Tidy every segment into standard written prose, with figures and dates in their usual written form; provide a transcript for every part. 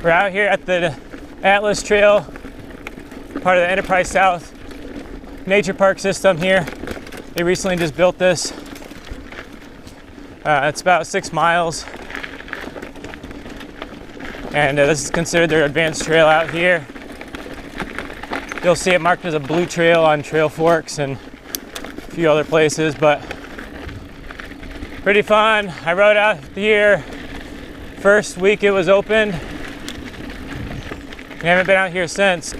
We're out here at the Antlers Trail, part of the Enterprise South Nature Park system here. They recently just built this. It's about 6 miles. And this is considered their advanced trail out here. You'll see it marked as a blue trail on Trail Forks and a few other places, but pretty fun. I rode out here first week it was open. We haven't been out here since.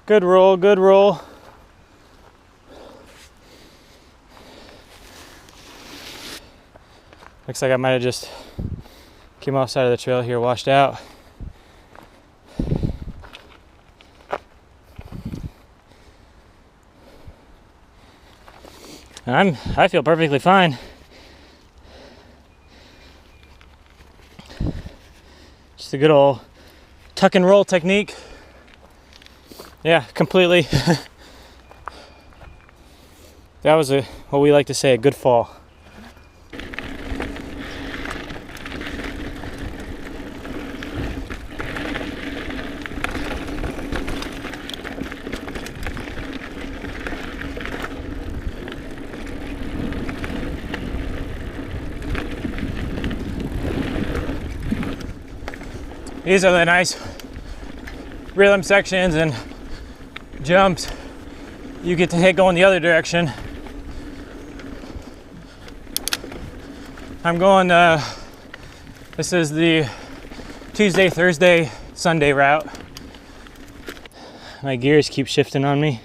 Good roll, good roll. Looks like I might have just came off side of the trail here, washed out. I feel perfectly fine. Just a good old tuck and roll technique. Yeah, completely. That was what we like to say, a good fall. These are the nice rhythm sections and jumps you get to hit going the other direction. I'm going, this is the Tuesday, Thursday, Sunday route. My gears keep shifting on me.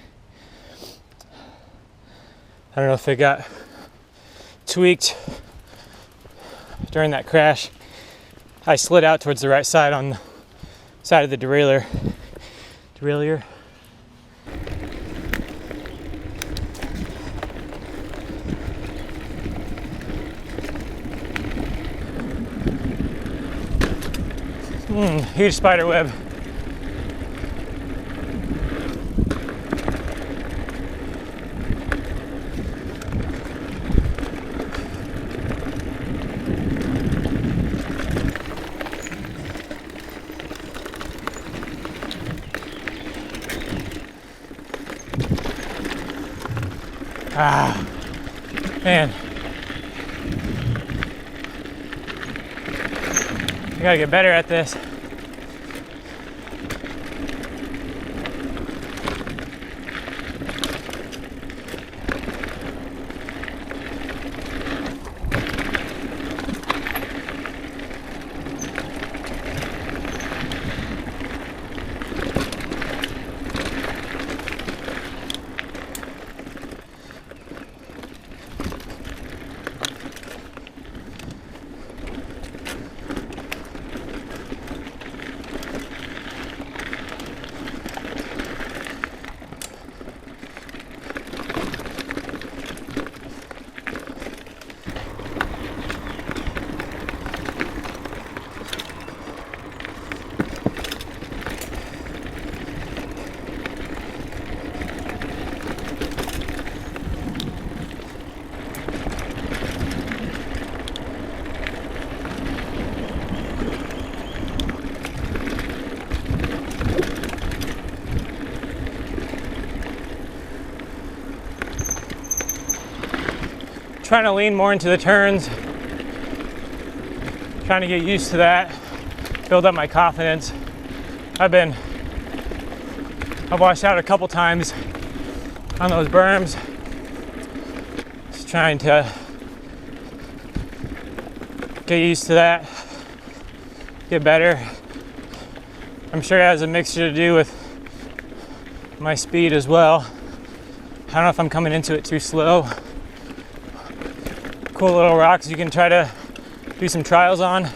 I don't know if it got tweaked during that crash. I slid out towards the right side on the side of the derailleur. Huge spider web. Ah, man. I gotta get better at this. Trying to lean more into the turns, trying to get used to that, build up my confidence. I've washed out a couple times on those berms, just trying to get used to that, get better. I'm sure it has a mixture to do with my speed as well. I don't know if I'm coming into it too slow. Cool little rocks you can try to do some trials on. I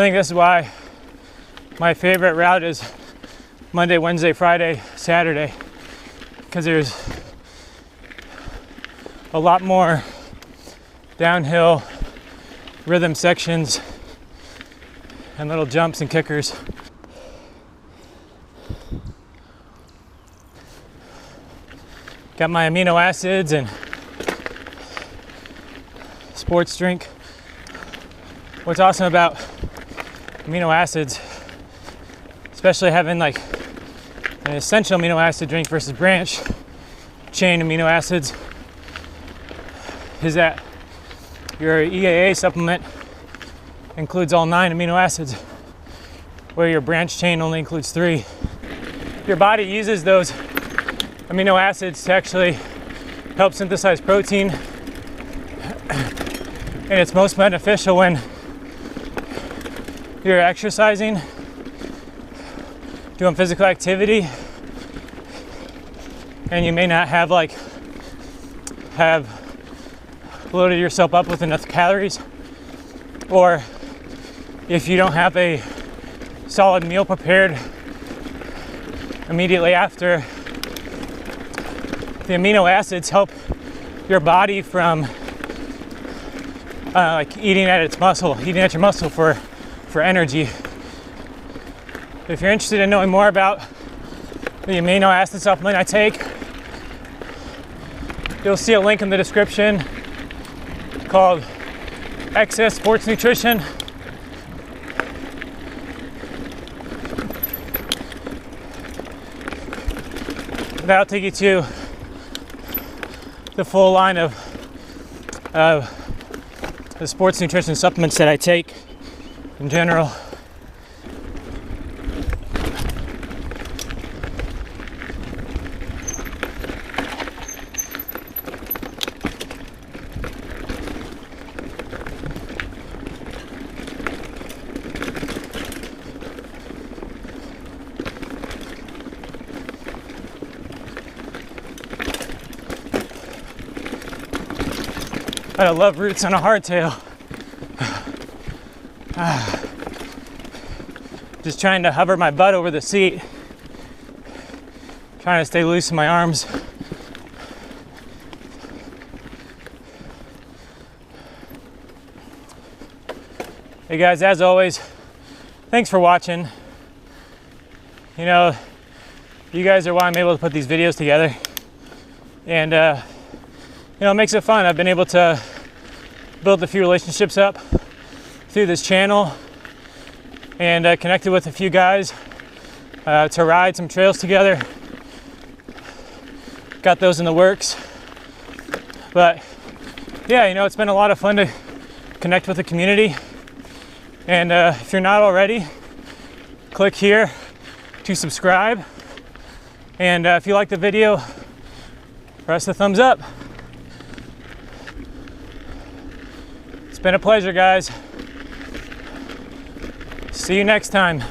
think this is why my favorite route is Monday, Wednesday, Friday, Saturday, because there's a lot more downhill rhythm sections and little jumps and kickers. Got my amino acids and sports drink. What's awesome about amino acids, especially having like an essential amino acid drink versus branch chain amino acids, is that your EAA supplement includes all 9 amino acids, where your branch chain only includes 3. Your body uses those amino acids to actually help synthesize protein, and it's most beneficial when you're exercising, doing physical activity, and you may not have loaded yourself up with enough calories, or if you don't have a solid meal prepared immediately after. The amino acids help your body from eating at your muscle for energy. If you're interested in knowing more about the amino acid supplement I take, you'll see a link in the description called Excess Sports Nutrition. That'll take you to the full line of the sports nutrition supplements that I take in general. I love roots on a hardtail. Just trying to hover my butt over the seat, trying to stay loose in my arms. Hey guys, as always, thanks for watching. You know, you guys are why I'm able to put these videos together, and you know, it makes it fun. I've been able to build a few relationships up through this channel, and connected with a few guys to ride some trails together. Got those in the works. But yeah, you know, it's been a lot of fun to connect with the community. And if you're not already, click here to subscribe. And if you like the video, press the thumbs up. It's been a pleasure, guys. See you next time.